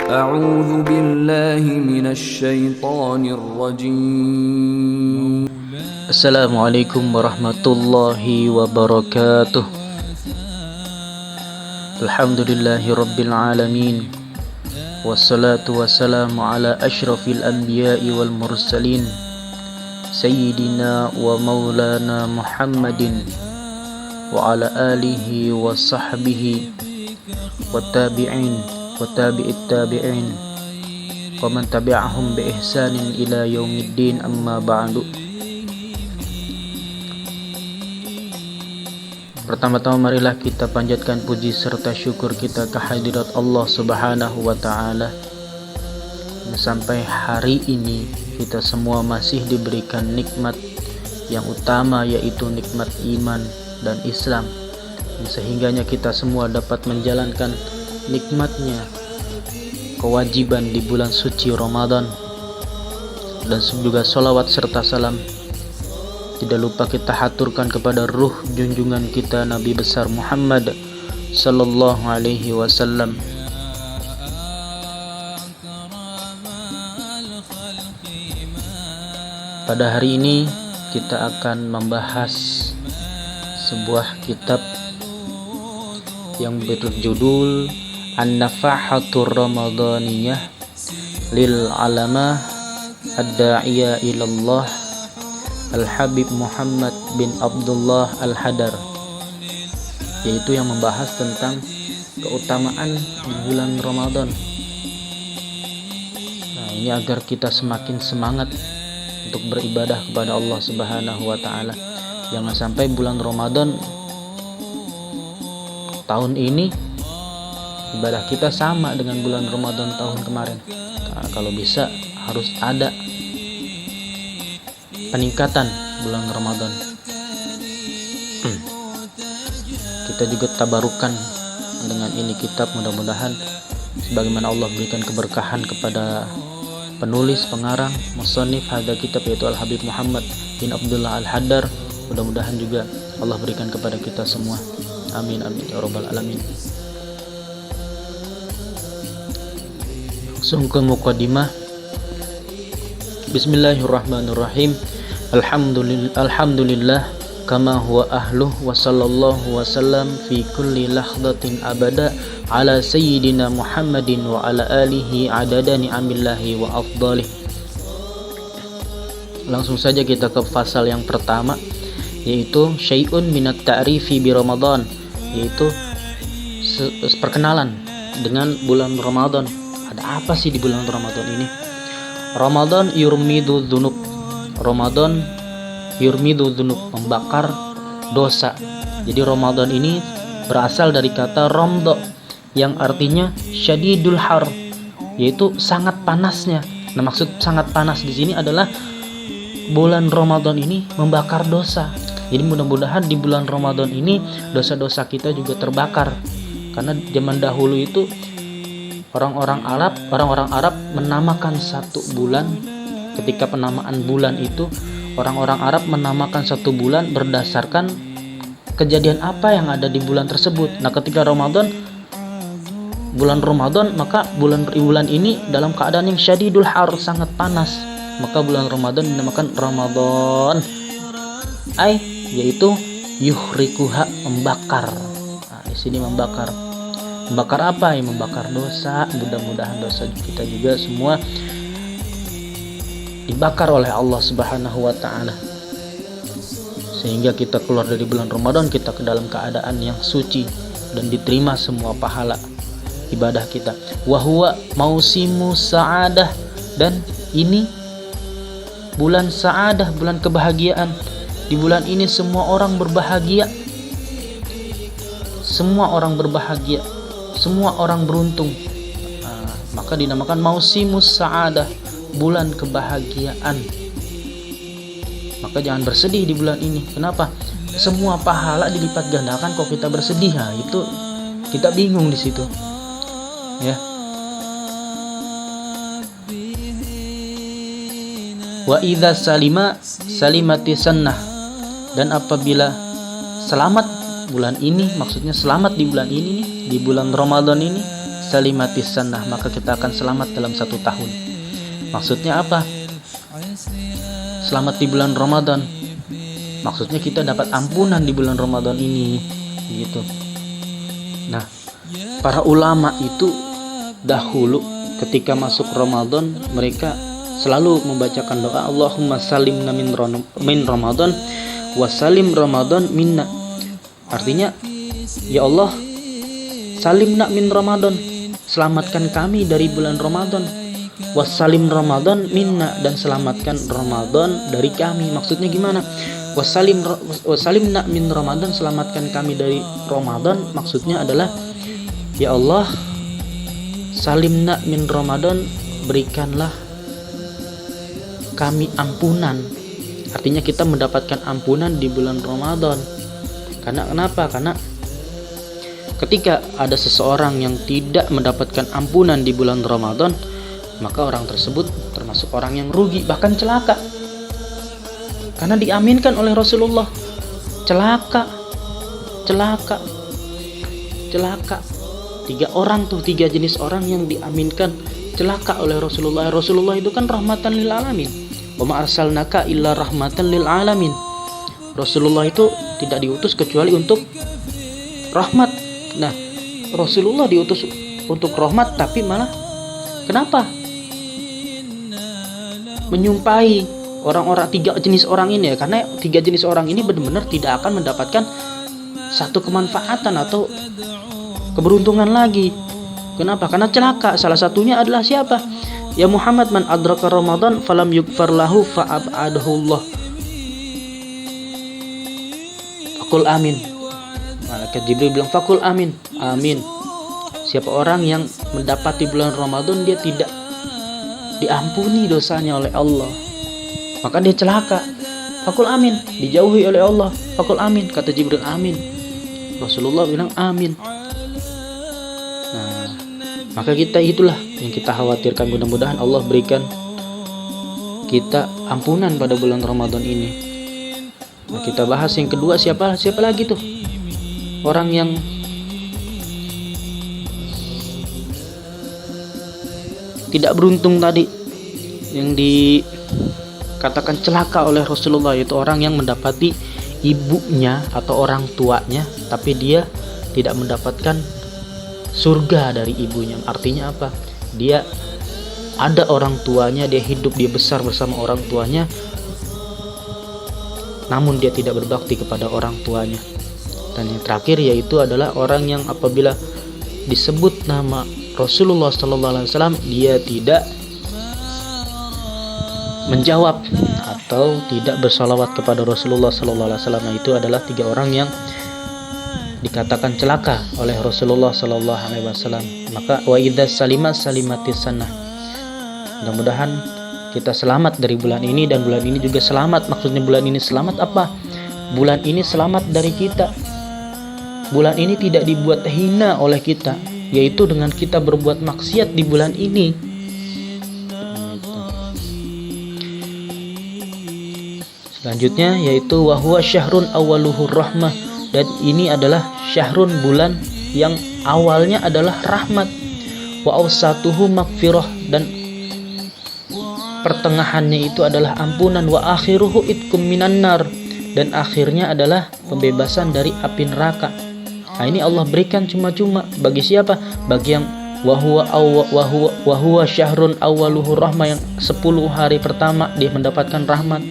أعوذ بالله من الشيطان الرجيم. Assalamualaikum warahmatullahi wabarakatuh. Alhamdulillahi rabbil alamin. Wassalatu wassalamu ala ashrafil anbiya'i wal mursalin, Sayyidina wa maulana Muhammadin wa ala alihi wa sahbihi wa tabi'in wa tabi'it tabi'in wa man tabi'ahum bi ihsanin ila yaumiddin, amma ba'du. Pertama-tama marilah kita panjatkan puji serta syukur kita kehadirat Allah Subhanahu wa taala. Sampai hari ini kita semua masih diberikan nikmat yang utama, yaitu nikmat iman dan Islam, sehingganya kita semua dapat menjalankan nikmatnya kewajiban di bulan suci Ramadan. Dan juga salawat serta salam tidak lupa kita haturkan kepada ruh junjungan kita Nabi besar Muhammad sallallahu alaihi wasallam. Pada hari ini kita akan membahas sebuah kitab yang berjudul An-Nafahatur Ramadaniyah lil Alamah Ad-Da'iyah Ilallah Al-Habib Muhammad bin Abdullah Al-Hadar, yaitu yang membahas tentang keutamaan di bulan Ramadan. Nah, ini agar kita semakin semangat untuk beribadah kepada Allah Subhanahu wa taala. Jangan sampai bulan Ramadan tahun ini ibadah kita sama dengan bulan Ramadan tahun kemarin. Nah, kalau bisa harus ada peningkatan bulan Ramadan. Kita juga tabarukan dengan ini kitab, mudah-mudahan sebagaimana Allah berikan keberkahan kepada penulis, pengarang, musannif hadza kitab, yaitu Al-Habib Muhammad bin Abdullah Al-Hadar. Mudah-mudahan juga Allah berikan kepada kita semua. Amin amin ya rabbal alamin. Langsung ke muqaddimah. Bismillahirrahmanirrahim. Alhamdulillah kama huwa ahluh, wa sallallahu wasallam fi kulli lahdatin abada ala sayyidina Muhammadin wa ala alihi adada ni'amillahi wa afdalih. Langsung saja kita ke pasal yang pertama, yaitu syai'un minat ta'rifi bi Ramadan, yaitu perkenalan dengan bulan Ramadan. Ada apa sih di bulan Ramadan ini? Ramadan yurmidu dzunub. Ramadan yurmidu dzunub, membakar dosa. Jadi Ramadan ini berasal dari kata ramda yang artinya syadidul har, yaitu sangat panasnya. Nah, maksud sangat panas di sini adalah bulan Ramadan ini membakar dosa. Jadi mudah-mudahan di bulan Ramadan ini dosa-dosa kita juga terbakar. Karena zaman dahulu itu orang-orang Arab menamakan satu bulan. Ketika penamaan bulan itu, orang-orang Arab menamakan satu bulan berdasarkan kejadian apa yang ada di bulan tersebut. Nah, ketika bulan Ramadan, maka bulan ini dalam keadaan yang syadidul har, sangat panas. Maka bulan Ramadan dinamakan Ramadan, yaitu yuhrikuha, membakar. Nah, di sini membakar apa? Yang membakar dosa. Mudah-mudahan dosa kita juga semua dibakar oleh Allah Subhanahu wa taala, sehingga kita keluar dari bulan Ramadan kita ke dalam keadaan yang suci dan diterima semua pahala ibadah kita. Wa huwa mausimu sa'adah, dan ini bulan sa'adah, bulan kebahagiaan. Di bulan ini semua orang berbahagia, semua orang berbahagia, semua orang beruntung. Maka dinamakan mausimus sa'adah, bulan kebahagiaan. Maka jangan bersedih di bulan ini. Kenapa? Semua pahala dilipat gandakan, kok kita bersedih? Nah, itu kita bingung di situ. Ya. Wa idza salimati sunnah, dan apabila selamat bulan ini, maksudnya selamat di bulan ini, di bulan Ramadan ini, salimatis sanah, maka kita akan selamat dalam 1 tahun. Maksudnya apa? Selamat di bulan Ramadan. Maksudnya kita dapat ampunan di bulan Ramadan ini, gitu. Nah, para ulama itu dahulu ketika masuk Ramadan mereka selalu membacakan doa Allahumma salimna min Ramadan wa salim Ramadan minna. Artinya, ya Allah, salimna min Ramadan, selamatkan kami dari bulan Ramadan, wassalim Ramadan minna, dan selamatkan Ramadan dari kami. Maksudnya gimana? Wassalimna min Ramadan, selamatkan kami dari Ramadan, maksudnya adalah ya Allah, salimna min Ramadan, berikanlah kami ampunan. Artinya kita mendapatkan ampunan di bulan Ramadan. Karena kenapa? Karena ketika ada seseorang yang tidak mendapatkan ampunan di bulan Ramadan, maka orang tersebut termasuk orang yang rugi, bahkan celaka. Karena diaminkan oleh Rasulullah. Celaka. 3 jenis orang yang diaminkan celaka oleh Rasulullah. Rasulullah itu kan rahmatan lil alamin. Wa ma arsalnaka illa rahmatan lil alamin. Rasulullah itu tidak diutus kecuali untuk rahmat. Nah, Rasulullah diutus untuk rahmat, tapi malah kenapa? Menyumpahi orang-orang 3 jenis orang ini ya, karena 3 jenis orang ini benar-benar tidak akan mendapatkan satu kemanfaatan atau keberuntungan lagi. Kenapa? Karena celaka. Salah satunya adalah siapa? Ya Muhammad, man adraka Ramadan falam yugfar lahu fa'abadahu Allah. Fakul amin. Malaikat Jibril bilang fakul amin. Amin. Siapa orang yang mendapati bulan Ramadan dia tidak diampuni dosanya oleh Allah, maka dia celaka. Fakul amin, dijauhi oleh Allah. Fakul amin, kata Jibril, amin. Rasulullah bilang amin. Nah, maka kita itulah yang kita khawatirkan. Mudah-mudahan Allah berikan kita ampunan pada bulan Ramadan ini. Nah, kita bahas yang kedua, siapa lagi tuh orang yang tidak beruntung tadi, yang dikatakan celaka oleh Rasulullah, yaitu orang yang mendapati ibunya atau orang tuanya tapi dia tidak mendapatkan surga dari ibunya. Artinya apa? Dia ada orang tuanya, dia hidup, dia besar bersama orang tuanya, namun dia tidak berbakti kepada orang tuanya. Dan yang terakhir yaitu adalah orang yang apabila disebut nama Rasulullah SAW dia tidak menjawab atau tidak bersalawat kepada Rasulullah SAW. Nah, itu adalah 3 orang yang dikatakan celaka oleh Rasulullah SAW. Maka wa idza salimatis sanah. Mudah-mudahan kita selamat dari bulan ini, dan bulan ini juga selamat. Maksudnya bulan ini selamat apa? Bulan ini selamat dari kita. Bulan ini tidak dibuat hina oleh kita, yaitu dengan kita berbuat maksiat di bulan ini. Selanjutnya yaitu wahwa syahrun awaluhur rahmah, dan ini adalah syahrun, bulan yang awalnya adalah rahmat, wa awsatuhu magfirah, dan pertengahannya itu adalah ampunan, wa akhiruhu itkum minan nar, dan akhirnya adalah pembebasan dari api neraka. Nah, ini Allah berikan cuma-cuma bagi siapa? Bagi yang wahwa syahrun awaluhur rahmah, yang 10 hari pertama dia mendapatkan rahmat.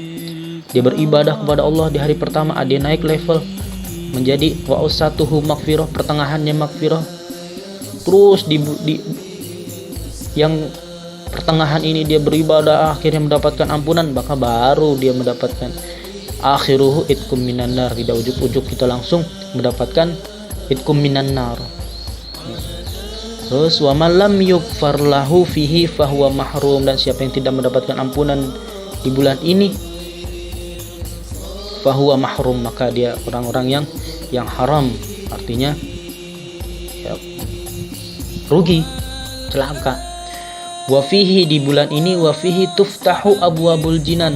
Dia beribadah kepada Allah di hari pertama, dia naik level menjadi wa awsatuhu magfirah, pertengahannya magfirah. Terus di yang pertengahan ini dia beribadah, akhirnya mendapatkan ampunan, maka baru dia mendapatkan akhiruhu itkum minan nar. Tidak ujuk-ujuk kita langsung mendapatkan itkum minan nar. Terus wa man lam yughfar lahu fihi fahuwa mahrum, dan siapa yang tidak mendapatkan ampunan di bulan ini fahuwa mahrum, maka dia orang-orang yang haram. Artinya ya, rugi, celaka. Wa fihi, di bulan ini, wa fihi tuftahu abwabul jinan,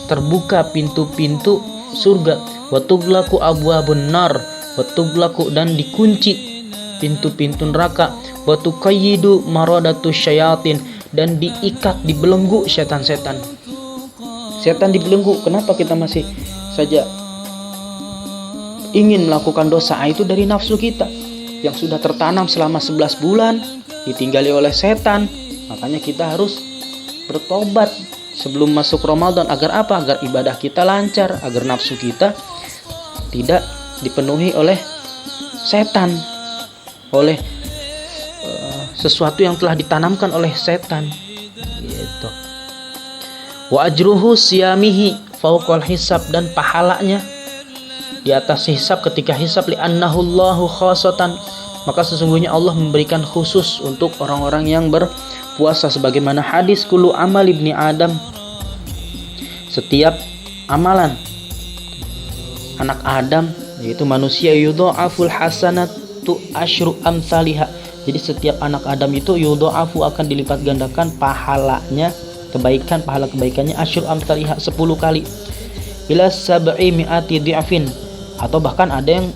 terbuka pintu-pintu surga, wa tughlaqu abwabun nar, wa tughlaqu, dan dikunci pintu-pintu neraka, wa tuqayyidu maradatu syayatin, dan diikat, dibelenggu setan-setan. Setan dibelenggu. Kenapa kita masih saja ingin melakukan dosa? Itu dari nafsu kita yang sudah tertanam selama 11 bulan, ditinggali oleh setan. Makanya kita harus bertobat sebelum masuk Ramadan. Agar apa? Agar ibadah kita lancar, agar nafsu kita tidak dipenuhi oleh setan, oleh sesuatu yang telah ditanamkan oleh setan gitu. Wa ajruhu siyamihi fauqal hisab, dan pahalanya di atas hisab, ketika hisab, li annahu Allahu khasatan, maka sesungguhnya Allah memberikan khusus untuk orang-orang yang berpuasa, sebagaimana hadis kullu amal ibni Adam, setiap amalan anak Adam, yaitu manusia, yudha'aful hasanatu asyru amsalihha. Jadi setiap anak Adam itu yudha'afu, akan dilipat gandakan pahalanya, pahala kebaikannya, asyru amsalihha, 10 kali, ila sab'i mi'ati di'afin, atau bahkan ada yang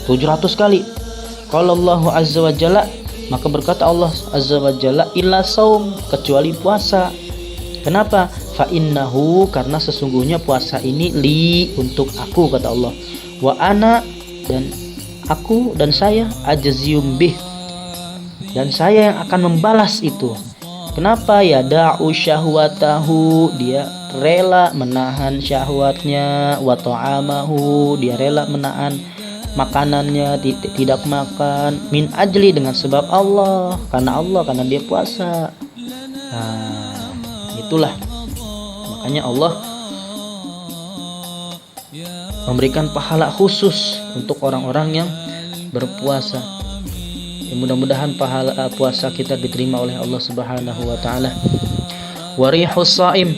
700 kali. Qala Allahu azza wa jalla, maka berkata Allah azza wa jalla, illa saum, kecuali puasa. Kenapa? Fa innahu, karena sesungguhnya puasa ini li, untuk aku, kata Allah. Wa ana, dan aku dan saya, ajziyum bih, dan saya yang akan membalas itu. Kenapa? Ya da'u syahwatahu, dia rela menahan syahwatnya, wa ta'amahu, dia rela menahan makanannya, tidak makan, min ajli, dengan sebab Allah, karena dia puasa. Nah, itulah makanya Allah memberikan pahala khusus untuk orang-orang yang berpuasa. Mudah-mudahan pahala puasa kita diterima oleh Allah Subhanahu wa taala. Wa rihus shaim,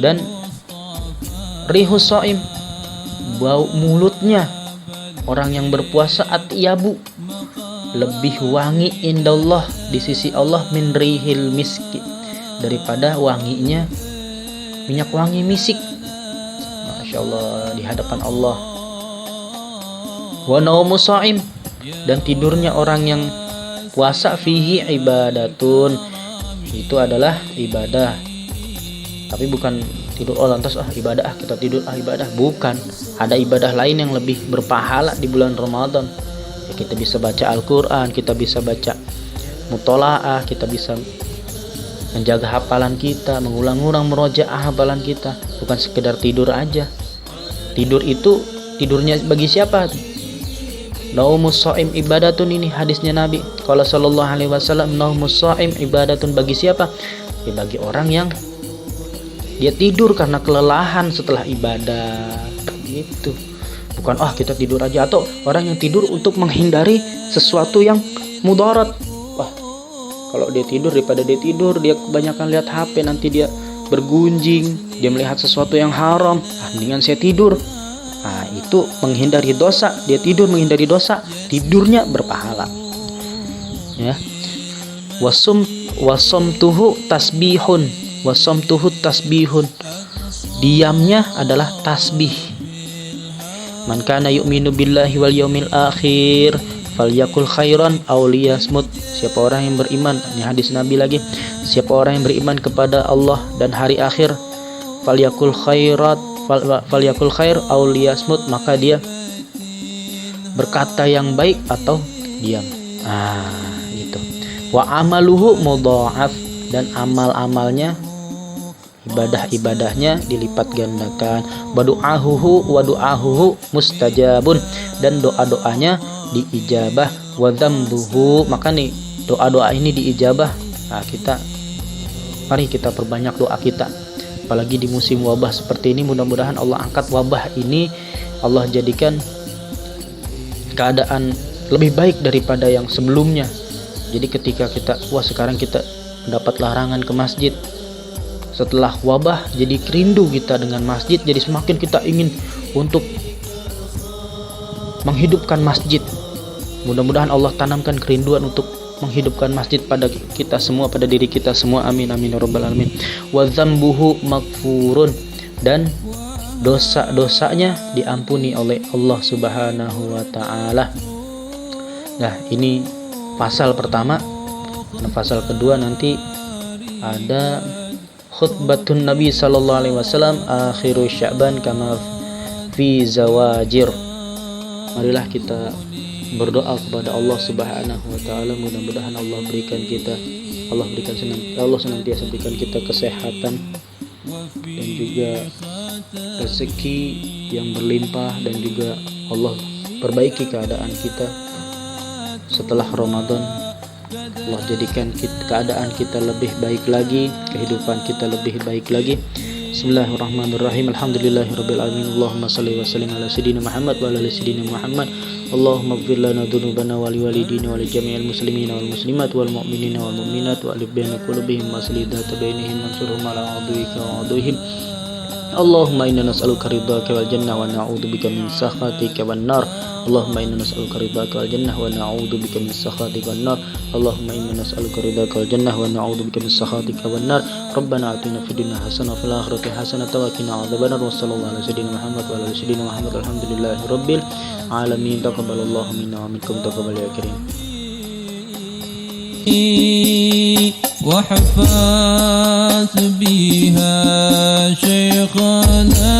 dan rihus shaim, bau mulutnya orang yang berpuasa, atyabu, lebih wangi indallah, di sisi Allah, min rihil miski, daripada wanginya minyak wangi misik. Masya Allah, di hadapan Allah. Wa naumus shaim, dan tidurnya orang yang puasa, fihi ibadatun, itu adalah ibadah. Tapi bukan tidur lantas ibadah, kita tidur ibadah, bukan. Ada ibadah lain yang lebih berpahala di bulan Ramadan. Ya, kita bisa baca Al-Quran, kita bisa baca mutolaah, kita bisa menjaga hafalan kita, mengulang-ulang merojaah hafalan kita, bukan sekedar tidur aja. Tidur itu tidurnya bagi siapa? Naumus shaim ibadatun, ini hadisnya Nabi. Qala sallallahu alaihi wasallam, naumus shaim ibadatun, bagi siapa? Ya, bagi orang yang dia tidur karena kelelahan setelah ibadah gitu. Bukan kita tidur aja, atau orang yang tidur untuk menghindari sesuatu yang mudarat. Kalau dia tidur, daripada dia tidur dia kebanyakan lihat HP, nanti dia bergunjing, dia melihat sesuatu yang haram, mendingan saya tidur. Itu menghindari dosa, dia tidur menghindari dosa, tidurnya berpahala. Ya. Wasomtuhu tasbihun, wasomtuhu tasbihun, diamnya adalah tasbih. Man kana yu'minu billahi wal yaumil akhir falyakul khairan aw liyasmut. Siapa orang yang beriman, ini hadis Nabi lagi, siapa orang yang beriman kepada Allah dan hari akhir, falyakul khair aw liyasmut, maka dia berkata yang baik atau diam. Gitu. Wa amaluhu mudha'af, dan amal-amalnya, ibadah-ibadahnya dilipat gandakan. Wa du'ahuhu mustajabun, dan doa-doanya diijabah. Wa dzambuhu, maka nih doa-doa ini diijabah. Mari kita perbanyak doa kita, apalagi di musim wabah seperti ini. Mudah-mudahan Allah angkat wabah ini, Allah jadikan keadaan lebih baik daripada yang sebelumnya. Jadi ketika sekarang kita mendapat larangan ke masjid, setelah wabah jadi rindu kita dengan masjid, jadi semakin kita ingin untuk menghidupkan masjid. Mudah-mudahan Allah tanamkan kerinduan untuk menghidupkan masjid pada kita semua, pada diri kita semua. Amin amin ya rabbal alamin. Wa dzambuhu maghfurun, dan dosa-dosanya diampuni oleh Allah Subhanahu wa taala. Nah, ini pasal pertama. Nah, pasal kedua nanti ada khutbatun Nabi sallallahu alaihi wasallam akhiru Sya'ban kama fi zawajir. Marilah kita berdoa kepada Allah Subhanahu wa taala, mudah-mudahan Allah senantiasa berikan kita kesehatan dan juga rezeki yang berlimpah, dan juga Allah perbaiki keadaan kita setelah Ramadan. Allah jadikan keadaan kita lebih baik lagi, kehidupan kita lebih baik lagi. Bismillahirrahmanirrahim. Alhamdulillahirabbil alamin. Allahumma shalli wa sallim ala sayidina Muhammad wa ala ali sayidina Muhammad. Allahumma ighfir lana dzunubana wa li walidina wa li jami'il muslimina wal muslimat wal mu'minina wal mu'minat wa alif baina qulubihim wa aslih dzata bainihim wansurhum ala aduwwika wa aduwwihim. Allahumma inna nas'aluka ridhaka wal jannah wa na'udzubika min sakhatika wan nar. Allahumma inna nas'aluka ridhaka wal jannah wa na'udzubika min sakhatika wan nar. Allahumma inna nas'aluka ridhaka wal jannah wa na'udzubika min sakhatika wan nar. Rabbana atina fid dunya hasanah wa fil akhirati hasanah wa qina adzabannar. Wassallallahu ala sayidina Muhammad wa ala ali sayidina Muhammad. Alhamdulillahi rabbil alamin. Taqabbalallahu minna wa minkum taqabbal ya karim. وحفاظ بها شيخنا